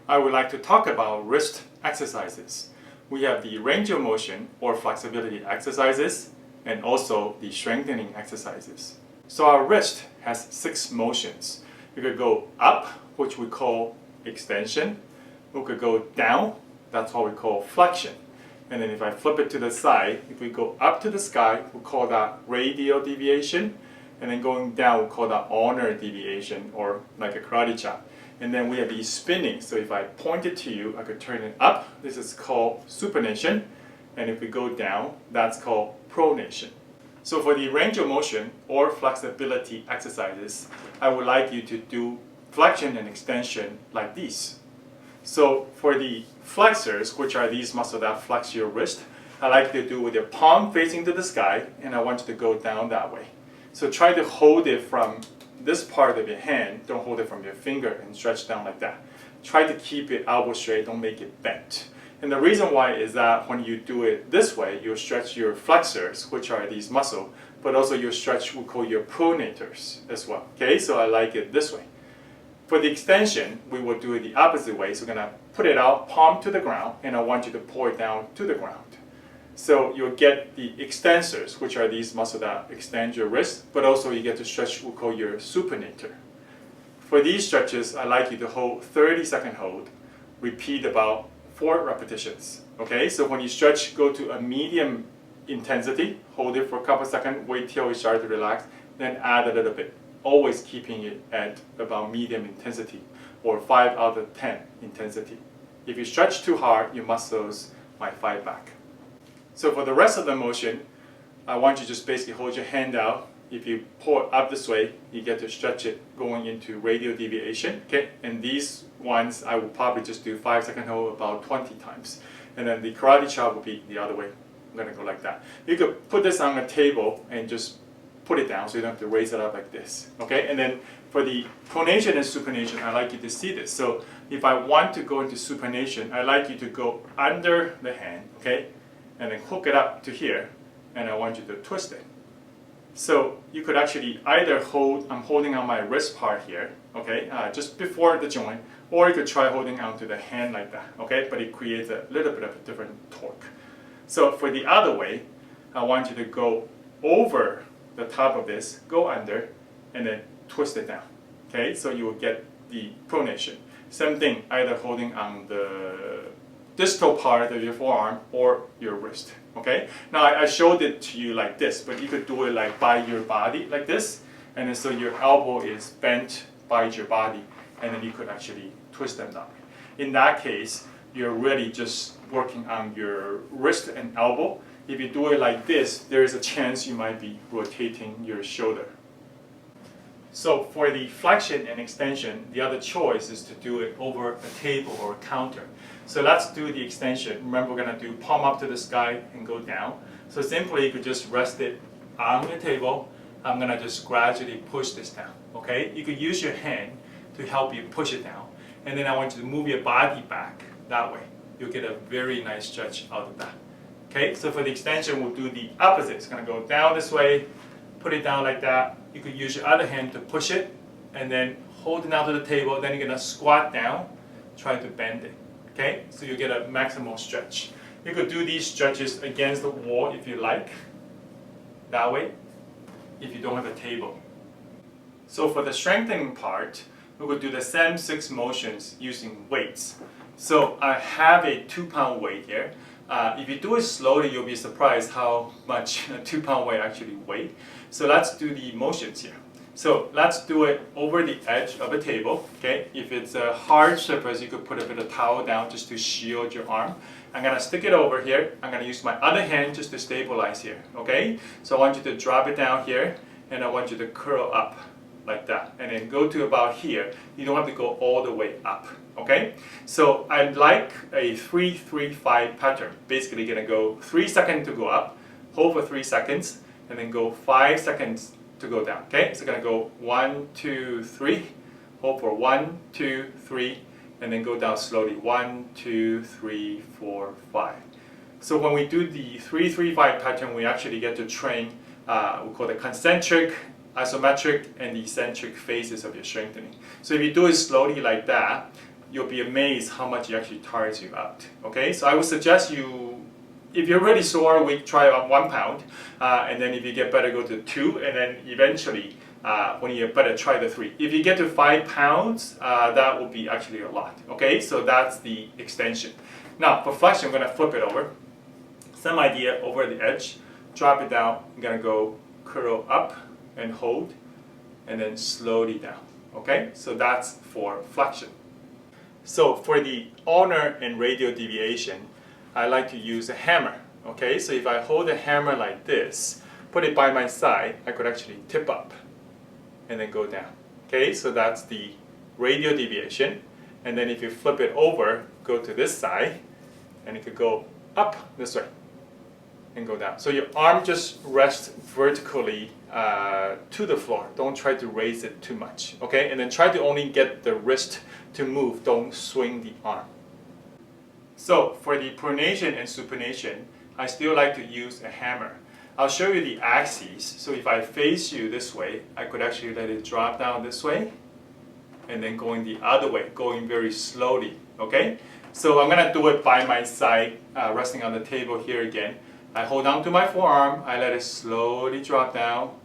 I would like to talk about wrist exercises. We have the range of motion or flexibility exercises and also the strengthening exercises. So our wrist has 6 motions. You could go up, which we call extension. We could go down, that's what we call flexion. And then if I flip it to the side, if we go up to the sky, we call that radial deviation. And then going down, we call that ulnar deviation, or like a karate chop. And then we have the spinning. So if I point it to you, I could turn it up. This is called supination. And if we go down, that's called pronation. So for the range of motion or flexibility exercises, I would like you to do flexion and extension like these. So for the flexors, which are these muscles that flex your wrist, I like you to do with your palm facing to the sky, and I want you to go down that way. So try to hold it from this part of your hand, don't hold it from your finger and stretch down like that. Try to keep it elbow straight, don't make it bent. And the reason why is that when you do it this way, you'll stretch your flexors, which are these muscles, but also you'll stretch what we call your pronators as well. Okay, so I like it this way. For the extension, we will do it the opposite way. So we're going to put it out, palm to the ground, and I want you to pull it down to the ground. So you'll get the extensors, which are these muscles that extend your wrist, but also you get to stretch what we call your supinator. For these stretches, I like you to hold 30-second hold, repeat about 4 repetitions. Okay, so when you stretch, go to a medium intensity, hold it for a couple seconds, wait till you start to relax, then add a little bit, always keeping it at about medium intensity or 5 out of 10 intensity. If you stretch too hard, your muscles might fight back. So for the rest of the motion, I want you to just basically hold your hand out. If you pull it up this way, you get to stretch it going into radial deviation. Okay, and these ones I will probably just do 5-second hold about 20 times. And then the karate chop will be the other way. I'm gonna go like that. You could put this on a table and just put it down so you don't have to raise it up like this. Okay, and then for the pronation and supination, I like you to see this. So if I want to go into supination, I like you to go under the hand, okay, and then hook it up to here, and I want you to twist it. So you could actually either hold, I'm holding on my wrist part here, okay, just before the joint, or you could try holding onto the hand like that, okay, but it creates a little bit of a different torque. So for the other way, I want you to go over the top of this, go under, and then twist it down, okay, so you will get the pronation. Same thing, either holding on the distal part of your forearm or your wrist. Okay. Now I showed it to you like this, but you could do it like by your body like this, and then so your elbow is bent by your body, and then you could actually twist them down. In that case, you're really just working on your wrist and elbow. If you do it like this, there is a chance you might be rotating your shoulder. So for the flexion and extension, the other choice is to do it over a table or a counter. So let's do the extension. Remember, we're going to do palm up to the sky and go down. So simply, you could just rest it on the table. I'm going to just gradually push this down. Okay? You could use your hand to help you push it down. And then I want you to move your body back that way. You'll get a very nice stretch out of that. Okay? So for the extension, we'll do the opposite. It's going to go down this way, put it down like that. You could use your other hand to push it, and then hold it down to the table. Then you're going to squat down, try to bend it. Okay, so you get a maximal stretch. You could do these stretches against the wall if you like, that way, if you don't have a table. So for the strengthening part, we could do the same 6 motions using weights. So I have a 2-pound weight here. If you do it slowly, you'll be surprised how much a 2-pound weight actually weighs. So let's do the motions here. So let's do it over the edge of a table, okay? If it's a hard surface, you could put a bit of towel down just to shield your arm. I'm gonna stick it over here. I'm gonna use my other hand just to stabilize here, okay? So I want you to drop it down here, and I want you to curl up like that, and then go to about here. You don't have to go all the way up, okay? So I like a 3-3-5 pattern. Basically gonna go 3 seconds to go up, hold for 3 seconds, and then go 5 seconds to go down. Okay, so gonna go 1, 2, 3, hold for 1, 2, 3, and then go down slowly. 1, 2, 3, 4, 5. So when we do the 3-3-5 pattern, we actually get to train we call the concentric, isometric, and eccentric phases of your strengthening. So if you do it slowly like that, you'll be amazed how much it actually tires you out. Okay, so I would suggest you, if you're really sore, we try on 1 pound, and then if you get better, go to 2, and then eventually, when you get better, try the 3. If you get to 5 pounds, that will be actually a lot. Okay, so that's the extension. Now for flexion, I'm going to flip it over. Same idea, over the edge, drop it down. I'm going to go curl up and hold, and then slowly down. Okay, so that's for flexion. So for the ulnar and radial deviation, I like to use a hammer. Okay, so if I hold the hammer like this, put it by my side, I could actually tip up and then go down. Okay, so that's the radial deviation. And then if you flip it over, go to this side, and it could go up this way and go down. So your arm just rests vertically to the floor. Don't try to raise it too much. Okay, and then try to only get the wrist to move. Don't swing the arm. So for the pronation and supination, I still like to use a hammer. I'll show you the axes. So if I face you this way, I could actually let it drop down this way, and then going the other way, going very slowly. Okay? So I'm going to do it by my side, resting on the table here again. I hold on to my forearm, I let it slowly drop down,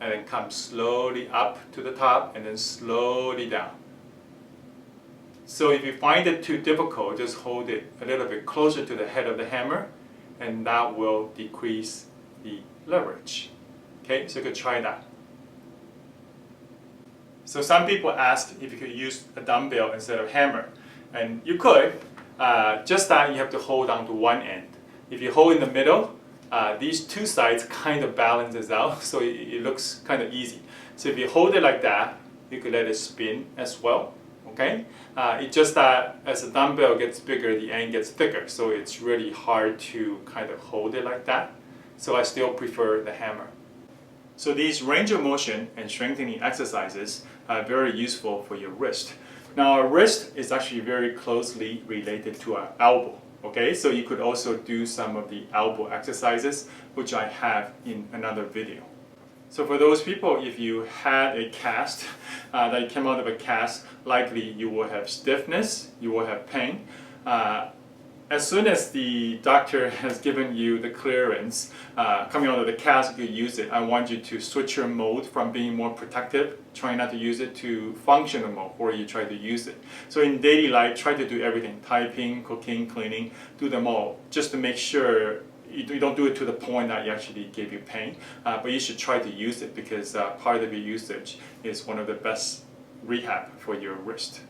and then come slowly up to the top, and then slowly down. So if you find it too difficult, just hold it a little bit closer to the head of the hammer, and that will decrease the leverage. Okay, so you could try that. So some people asked if you could use a dumbbell instead of hammer, and you could, just that you have to hold on to one end. If you hold in the middle, these two sides kind of balances out, so it looks kind of easy. So if you hold it like that, you could let it spin as well. Okay, it's just that as the dumbbell gets bigger, the end gets thicker, so it's really hard to kind of hold it like that. So I still prefer the hammer. So these range of motion and strengthening exercises are very useful for your wrist. Now our wrist is actually very closely related to our elbow. Okay, so you could also do some of the elbow exercises, which I have in another video. So for those people, if you had a cast, that you came out of a cast, likely you will have stiffness, you will have pain. As soon as the doctor has given you the clearance, coming out of the cast, you could use it. I want you to switch your mode from being more protective, try not to use it, to functional mode, where you try to use it. So in daily life, try to do everything, typing, cooking, cleaning, do them all, just to make sure you don't do it to the point that it actually gave you pain, but you should try to use it, because part of your usage is one of the best rehab for your wrist.